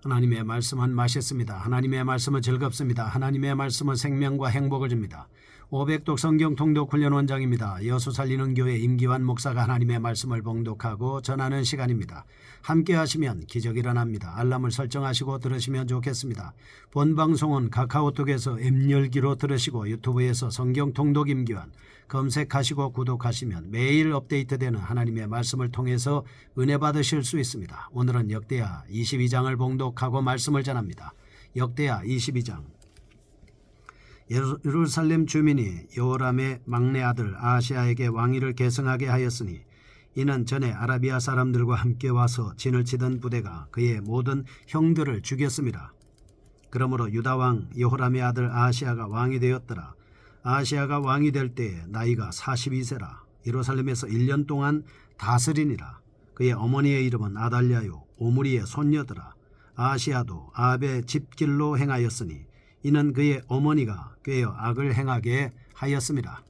하나님의 말씀은 맛있습니다. 하나님의 말씀은 즐겁습니다. 하나님의 말씀은 생명과 행복을 줍니다. 500독 성경 통독 훈련 원장입니다. 여수 살리는 교회 임기환 목사가 하나님의 말씀을 봉독하고 전하는 시간입니다. 함께 하시면 기적이 일어납니다. 알람을 설정하시고 들으시면 좋겠습니다. 본 방송은 카카오톡에서 앱 열기로 들으시고 유튜브에서 성경 통독 임기환 검색하시고 구독하시면 매일 업데이트되는 하나님의 말씀을 통해서 은혜 받으실 수 있습니다. 오늘은 역대하 22장을 봉독하고 말씀을 전합니다. 역대하 22장. 예루살렘 주민이 여호람의 막내 아들 아하시야에게 왕위를 계승하게 하였으니 이는 전에 아라비아 사람들과 함께 와서 진을 치던 부대가 그의 모든 형들을 죽였습니다. 그러므로 유다 왕 여호람의 아들 아하시야가 왕이 되었더라. 아하시야가 왕이 될 때에 나이가 42세라. 예루살렘에서 1년 동안 다스리니라. 그의 어머니의 이름은 아달랴요 오므리의 손녀더라. 아하시야도 아합의 집길로 행하였으니 이는 그의 어머니가 꾀어 악을 행하게 하였습니다.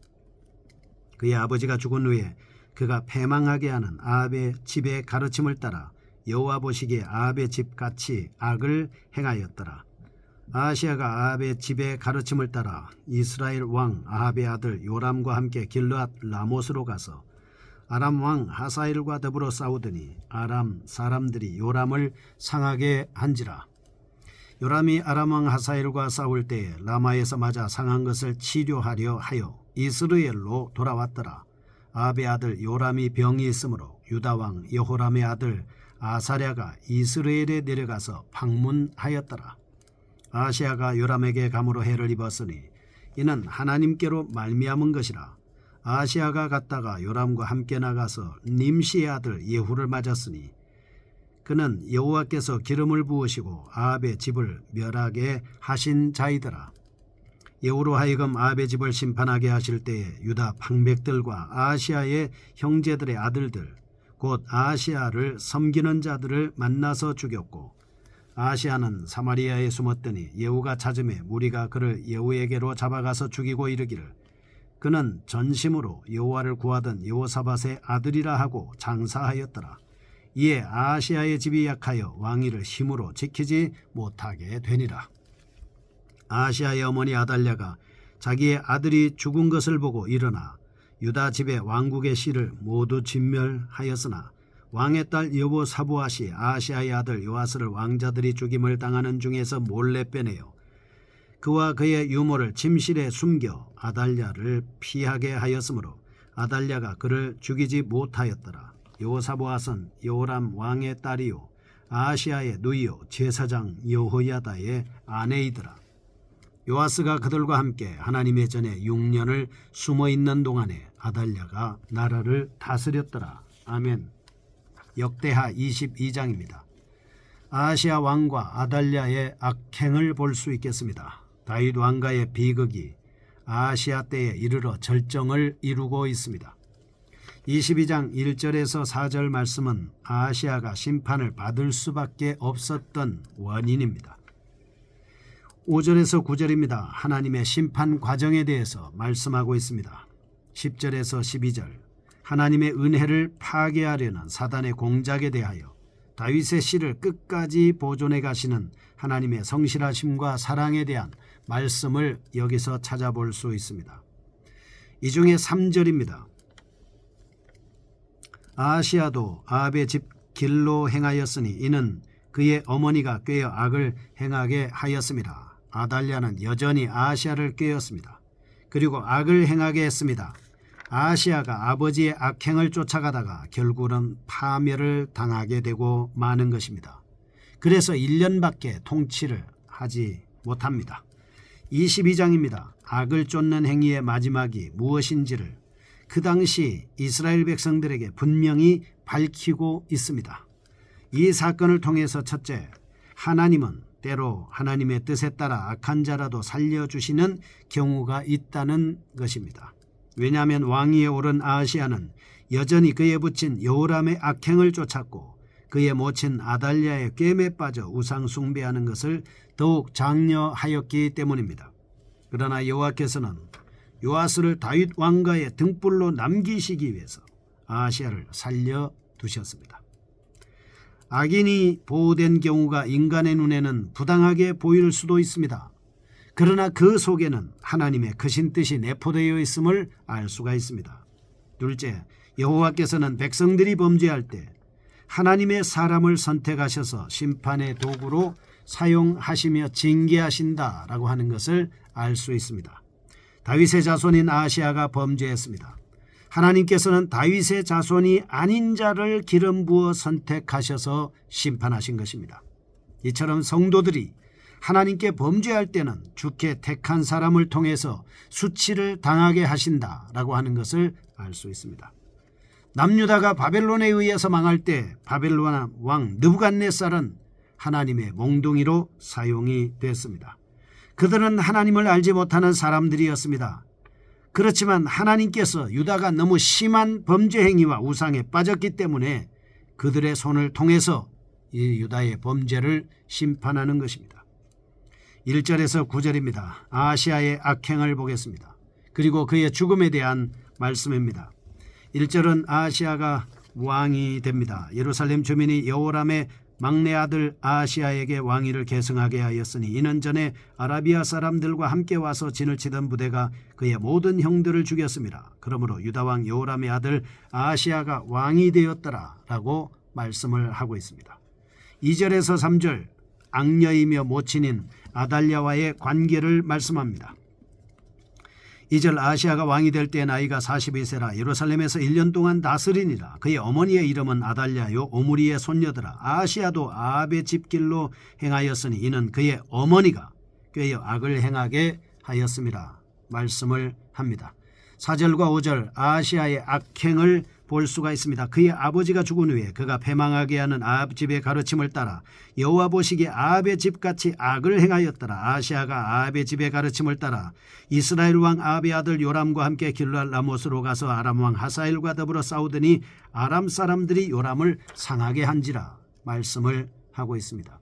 그의 아버지가 죽은 후에 그가 패망하게 하는 아합의 집의 가르침을 따라 여호와 보시기에 아합의 집같이 악을 행하였더라. 아하시야가 아합의 집의 가르침을 따라 이스라엘 왕 아합의 아들 요람과 함께 길르앗 라못으로 가서 아람 왕 하사엘과 더불어 싸우더니 아람 사람들이 요람을 상하게 한지라. 요람이 아람 왕 하사엘과 싸울 때에 라마에서 맞아 상한 것을 치료하려 하여 이스라엘로 돌아왔더라. 아합의 아들 요람이 병이 있으므로 유다 왕 여호람의 아들 아사랴가 이스라엘에 내려가서 방문하였더라. 아하시야가 요람에게 감으로 해를 입었으니 이는 하나님께로 말미암은 것이라. 아하시야가 갔다가 요람과 함께 나가서 님시의 아들 예후를 맞았으니 그는 여호와께서 기름을 부으시고 아합의 집을 멸하게 하신 자이더라. 예후로 하여금 아합의 집을 심판하게 하실 때에 유다 방백들과 아하시야의 형제들의 아들들 곧 아하시야를 섬기는 자들을 만나서 죽였고 아하시야는 사마리아에 숨었더니 예후가 찾음에 무리가 그를 예후에게로 잡아가서 죽이고 이르기를 그는 전심으로 여호와를 구하던 여호사밧의 아들이라 하고 장사하였더라. 이에 아하시야의 집이 약하여 왕위를 힘으로 지키지 못하게 되니라. 아하시야의 어머니 아달랴가 자기의 아들이 죽은 것을 보고 일어나 유다 집의 왕국의 씨를 모두 진멸하였으나 왕의 딸 여보사부앗이 아하시야의 아들 요아스를 왕자들이 죽임을 당하는 중에서 몰래 빼내어 그와 그의 유모를 침실에 숨겨 아달랴를 피하게 하였으므로 아달랴가 그를 죽이지 못하였더라. 여호사부앗은 여호람 왕의 딸이요 아하시야의 누이요 제사장 여호야다의 아내이더라. 요아스가 그들과 함께 하나님의 전에 6년을 숨어있는 동안에 아달랴가 나라를 다스렸더라. 아멘. 역대하 22장입니다. 아하시야 왕과 아달랴의 악행을 볼 수 있겠습니다. 다윗 왕가의 비극이 아하시야 때에 이르러 절정을 이루고 있습니다. 22장 1절에서 4절 말씀은 아하시야가 심판을 받을 수밖에 없었던 원인입니다. 5절에서 9절입니다. 하나님의 심판 과정에 대해서 말씀하고 있습니다. 10절에서 12절 하나님의 은혜를 파괴하려는 사단의 공작에 대하여 다윗의 씨를 끝까지 보존해 가시는 하나님의 성실하심과 사랑에 대한 말씀을 여기서 찾아볼 수 있습니다. 이 중에 3절입니다. 아하시야도 아합의 집 길로 행하였으니 이는 그의 어머니가 꾀어 악을 행하게 하였습니다. 아달랴는 여전히 아하시야를 꾀었습니다. 그리고 악을 행하게 했습니다. 아하시야가 아버지의 악행을 쫓아가다가 결국은 파멸을 당하게 되고 마는 것입니다. 그래서 1년밖에 통치를 하지 못합니다. 22장입니다. 악을 쫓는 행위의 마지막이 무엇인지를 그 당시 이스라엘 백성들에게 분명히 밝히고 있습니다. 이 사건을 통해서 첫째, 하나님은 때로 하나님의 뜻에 따라 악한 자라도 살려주시는 경우가 있다는 것입니다. 왜냐하면 왕위에 오른 아하시야는 여전히 그에 붙인 여호람의 악행을 쫓았고 그의 모친 아달랴의 꿰매 빠져 우상 숭배하는 것을 더욱 장려하였기 때문입니다. 그러나 여호와께서는 요아스를 다윗 왕가의 등불로 남기시기 위해서 아하시야를 살려두셨습니다. 악인이 보호된 경우가 인간의 눈에는 부당하게 보일 수도 있습니다. 그러나 그 속에는 하나님의 크신 뜻이 내포되어 있음을 알 수가 있습니다. 둘째, 여호와께서는 백성들이 범죄할 때 하나님의 사람을 선택하셔서 심판의 도구로 사용하시며 징계하신다라고 하는 것을 알 수 있습니다. 다윗의 자손인 아하시아가 범죄했습니다. 하나님께서는 다윗의 자손이 아닌 자를 기름 부어 선택하셔서 심판하신 것입니다. 이처럼 성도들이 하나님께 범죄할 때는 주께 택한 사람을 통해서 수치를 당하게 하신다라고 하는 것을 알 수 있습니다. 남유다가 바벨론에 의해서 망할 때 바벨론 왕 느부갓네살은 하나님의 몽둥이로 사용이 됐습니다. 그들은 하나님을 알지 못하는 사람들이었습니다. 그렇지만 하나님께서 유다가 너무 심한 범죄 행위와 우상에 빠졌기 때문에 그들의 손을 통해서 이 유다의 범죄를 심판하는 것입니다. 1절에서 9절입니다. 아하시아의 악행을 보겠습니다. 그리고 그의 죽음에 대한 말씀입니다. 1절은 아하시아가 왕이 됩니다. 예루살렘 주민이 여호람의 막내 아들 아하시아에게 왕위를 계승하게 하였으니 이는 전에 아라비아 사람들과 함께 와서 진을 치던 부대가 그의 모든 형들을 죽였습니다. 그러므로 유다왕 여호람의 아들 아하시아가 왕이 되었더라 라고 말씀을 하고 있습니다. 2절에서 3절 악녀이며 모친인 아달랴와의 관계를 말씀합니다. 2절 아하시아가 왕이 될 때 나이가 42세라 예루살렘에서 1년 동안 다스리니라. 그의 어머니의 이름은 아달랴요 오므리의 손녀더라. 아하시아도 아합의 집길로 행하였으니 이는 그의 어머니가 꾀어 악을 행하게 하였음이라 말씀을 합니다. 4절과 5절 아하시아의 악행을 볼 수가 있습니다. 그의 아버지가 죽은 후에 그가 패망하게 하는 아합 집의 가르침을 따라 여호와 보시기에 아합의 집같이 악을 행하였더라. 아하시아가 아합의 집의 가르침을 따라 이스라엘 왕 아합의 아들 요람과 함께 길르앗 라못으로 가서 아람 왕 하사엘과 더불어 싸우더니 아람 사람들이 요람을 상하게 한지라 말씀을 하고 있습니다.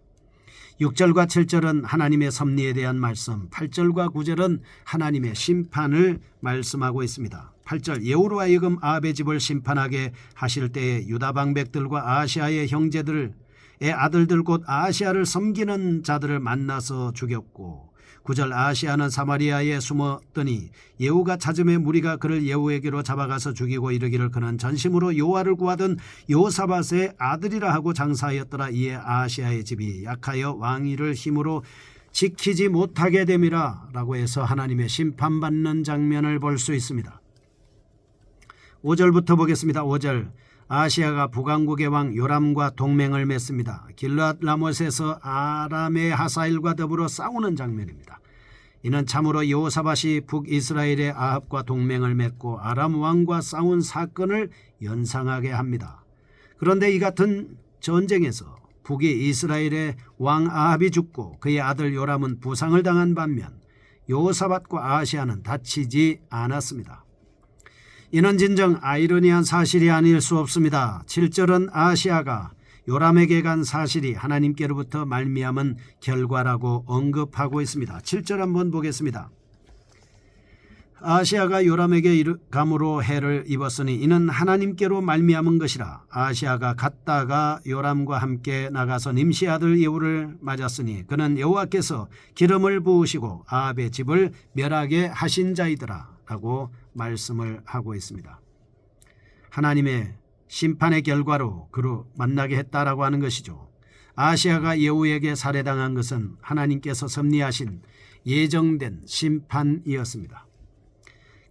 6절과 7절은 하나님의 섭리에 대한 말씀, 8절과 9절은 하나님의 심판을 말씀하고 있습니다. 8절 예후로 하여금 아합의 집을 심판하게 하실 때에 유다 방백들과 아하시아의 형제들의 아들들 곧 아하시아를 섬기는 자들을 만나서 죽였고 9절 아하시아는 사마리아에 숨었더니 예후가 찾음에 무리가 그를 예후에게로 잡아가서 죽이고 이르기를 그는 전심으로 여호와를 구하던 여호사밧의 아들이라 하고 장사하였더라. 이에 아하시아의 집이 약하여 왕위를 힘으로 지키지 못하게 됨이라 라고 해서 하나님의 심판받는 장면을 볼 수 있습니다. 5절부터 보겠습니다. 5절 아하시아가 북왕국의 왕 요람과 동맹을 맺습니다. 길르앗 라못에서 아람의 하사엘과 더불어 싸우는 장면입니다. 이는 참으로 여호사밧이 북이스라엘의 아합과 동맹을 맺고 아람 왕과 싸운 사건을 연상하게 합니다. 그런데 이 같은 전쟁에서 북이 이스라엘의 왕 아합이 죽고 그의 아들 요람은 부상을 당한 반면 여호사밧과 아하시아는 다치지 않았습니다. 이는 진정 아이러니한 사실이 아닐 수 없습니다. 7절은 아하시아가 요람에게 간 사실이 하나님께로부터 말미암은 결과라고 언급하고 있습니다. 7절 한번 보겠습니다. 아하시아가 요람에게 감으로 해를 입었으니 이는 하나님께로 말미암은 것이라. 아하시아가 갔다가 요람과 함께 나가서 nim시 아들 예후를 맞았으니 그는 여호와께서 기름을 부으시고 아합의 집을 멸하게 하신 자이더라 라고 말씀을 하고 있습니다. 하나님의 심판의 결과로 그를 만나게 했다라고 하는 것이죠. 아하시아가 예후에게 살해당한 것은 하나님께서 섭리하신 예정된 심판이었습니다.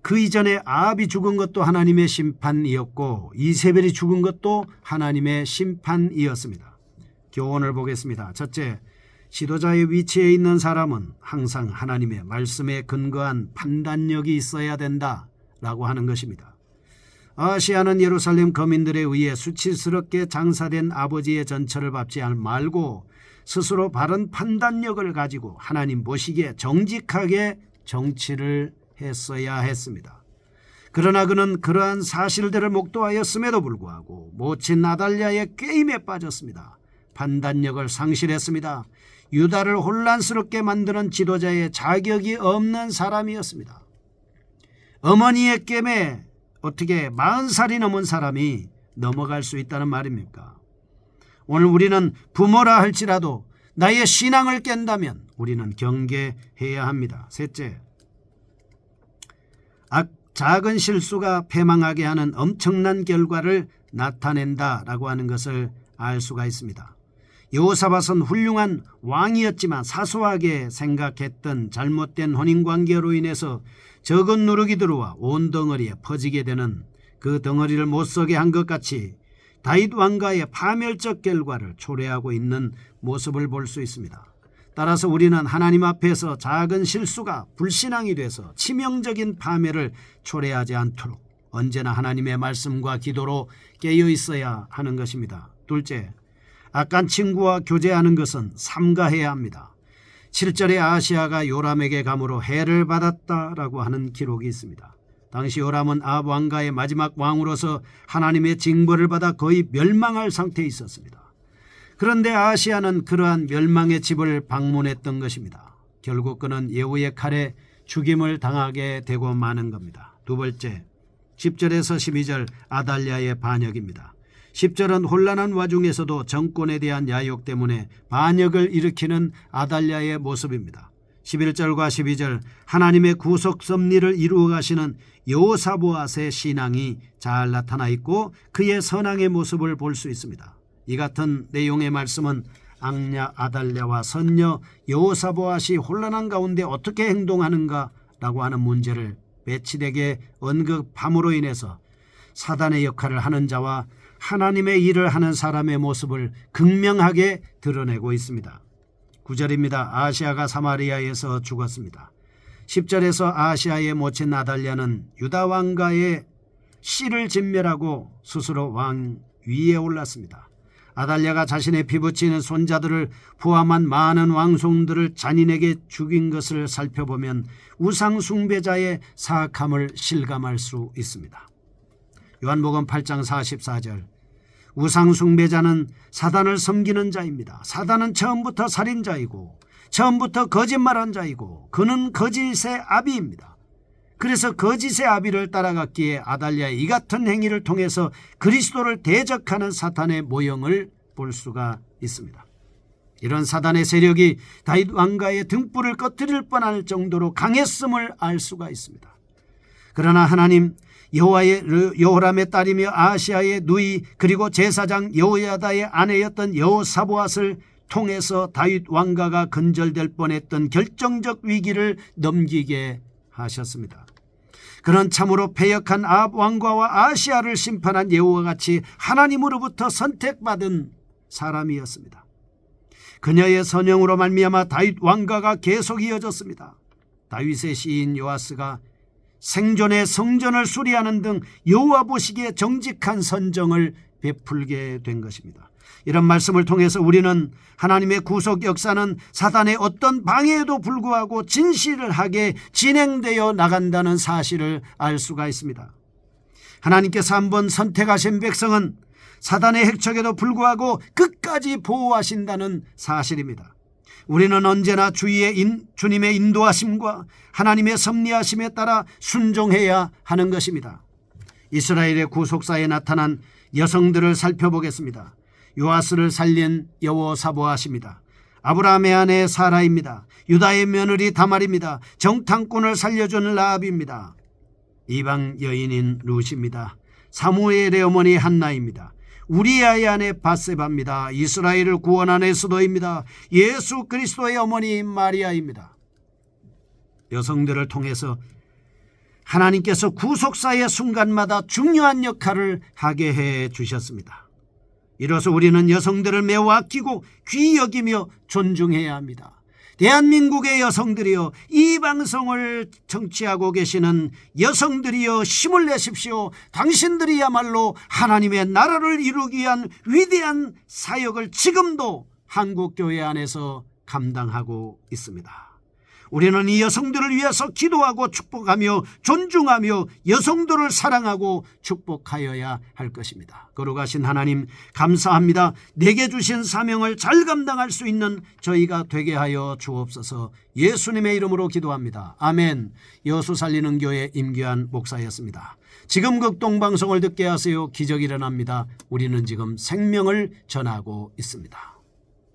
그 이전에 아합이 죽은 것도 하나님의 심판이었고 이세벨이 죽은 것도 하나님의 심판이었습니다. 교훈을 보겠습니다. 첫째, 지도자의 위치에 있는 사람은 항상 하나님의 말씀에 근거한 판단력이 있어야 된다라고 하는 것입니다. 아하시아는 예루살렘 거민들에 의해 수치스럽게 장사된 아버지의 전처를 밟지 말고 스스로 바른 판단력을 가지고 하나님 보시기에 정직하게 정치를 했어야 했습니다. 그러나 그는 그러한 사실들을 목도하였음에도 불구하고 모친 아달랴의 꾀임에 빠졌습니다. 판단력을 상실했습니다. 유다를 혼란스럽게 만드는 지도자의 자격이 없는 사람이었습니다. 어머니의 깸에 어떻게 40살이 넘은 사람이 넘어갈 수 있다는 말입니까? 오늘 우리는 부모라 할지라도 나의 신앙을 깬다면 우리는 경계해야 합니다. 셋째, 작은 실수가 패망하게 하는 엄청난 결과를 나타낸다라고 하는 것을 알 수가 있습니다. 여호사밧은 훌륭한 왕이었지만 사소하게 생각했던 잘못된 혼인관계로 인해서 적은 누룩이 들어와 온 덩어리에 퍼지게 되는 그 덩어리를 못서게 한 것 같이 다윗 왕가의 파멸적 결과를 초래하고 있는 모습을 볼 수 있습니다. 따라서 우리는 하나님 앞에서 작은 실수가 불신앙이 돼서 치명적인 파멸을 초래하지 않도록 언제나 하나님의 말씀과 기도로 깨어 있어야 하는 것입니다. 둘째, 악한 친구와 교제하는 것은 삼가해야 합니다. 7절에 아하시야가 요람에게 감으로 해를 받았다라고 하는 기록이 있습니다. 당시 요람은 아합 왕가의 마지막 왕으로서 하나님의 징벌을 받아 거의 멸망할 상태에 있었습니다. 그런데 아하시야는 그러한 멸망의 집을 방문했던 것입니다. 결국 그는 예후의 칼에 죽임을 당하게 되고 마는 겁니다. 두 번째, 10절에서 12절 아달랴의 반역입니다. 10절은 혼란한 와중에서도 정권에 대한 야욕 때문에 반역을 일으키는 아달랴의 모습입니다. 11절과 12절 하나님의 구속 섭리를 이루어 가시는 여호사보앗의 신앙이 잘 나타나 있고 그의 선왕의 모습을 볼 수 있습니다. 이 같은 내용의 말씀은 악녀 아달랴와 선녀 여호사보앗이 혼란한 가운데 어떻게 행동하는가라고 하는 문제를 배치되게 언급함으로 인해서 사단의 역할을 하는 자와 하나님의 일을 하는 사람의 모습을 극명하게 드러내고 있습니다. 9절입니다. 아하시야가 사마리아에서 죽었습니다. 10절에서 아하시야의 모친 아달랴는 유다 왕가의 씨를 진멸하고 스스로 왕 위에 올랐습니다. 아달랴가 자신의 피부치는 손자들을 포함한 많은 왕손들을 잔인하게 죽인 것을 살펴보면 우상 숭배자의 사악함을 실감할 수 있습니다. 요한복음 8장 44절 우상 숭배자는 사단을 섬기는 자입니다. 사단은 처음부터 살인자이고 처음부터 거짓말한 자이고 그는 거짓의 아비입니다. 그래서 거짓의 아비를 따라갔기에 아달랴의 이 같은 행위를 통해서 그리스도를 대적하는 사탄의 모형을 볼 수가 있습니다. 이런 사단의 세력이 다윗 왕가의 등불을 꺼뜨릴 뻔할 정도로 강했음을 알 수가 있습니다. 그러나 하나님 여호람의 딸이며 아하시야의 누이 그리고 제사장 여호야다의 아내였던 여호사보앗을 통해서 다윗 왕가가 근절될 뻔했던 결정적 위기를 넘기게 하셨습니다. 그는 참으로 패역한 아합 왕가와 아하시야를 심판한 예후와 같이 하나님으로부터 선택받은 사람이었습니다. 그녀의 선영으로 말미암아 다윗 왕가가 계속 이어졌습니다. 다윗의 시인 요아스가 생존의 성전을 수리하는 등 여호와 보시기에 정직한 선정을 베풀게 된 것입니다. 이런 말씀을 통해서 우리는 하나님의 구속 역사는 사단의 어떤 방해에도 불구하고 진실하게 진행되어 나간다는 사실을 알 수가 있습니다. 하나님께서 한번 선택하신 백성은 사단의 핵척에도 불구하고 끝까지 보호하신다는 사실입니다. 우리는 언제나 주님의 인도하심과 하나님의 섭리하심에 따라 순종해야 하는 것입니다. 이스라엘의 구속사에 나타난 여성들을 살펴보겠습니다. 요아스를 살린 여호사보앗입니다. 아브라함의 아내 사라입니다. 유다의 며느리 다말입니다. 정탐꾼을 살려준 라합입니다. 이방 여인인 룻입니다. 사무엘의 어머니 한나입니다. 우리아의 아내 바세바입니다. 이스라엘을 구원한 에스더입니다. 예수 그리스도의 어머니 마리아입니다. 여성들을 통해서 하나님께서 구속사의 순간마다 중요한 역할을 하게 해 주셨습니다. 이로써 우리는 여성들을 매우 아끼고 귀히 여기며 존중해야 합니다. 대한민국의 여성들이여, 이 방송을 청취하고 계시는 여성들이여, 힘을 내십시오. 당신들이야말로 하나님의 나라를 이루기 위한 위대한 사역을 지금도 한국교회 안에서 감당하고 있습니다. 우리는 이 여성들을 위해서 기도하고 축복하며 존중하며 여성들을 사랑하고 축복하여야 할 것입니다. 거룩하신 하나님, 감사합니다. 내게 주신 사명을 잘 감당할 수 있는 저희가 되게 하여 주옵소서. 예수님의 이름으로 기도합니다. 아멘. 여수 살리는 교회 임규환 목사였습니다. 지금 극동방송을 듣게 하세요. 기적이 일어납니다. 우리는 지금 생명을 전하고 있습니다.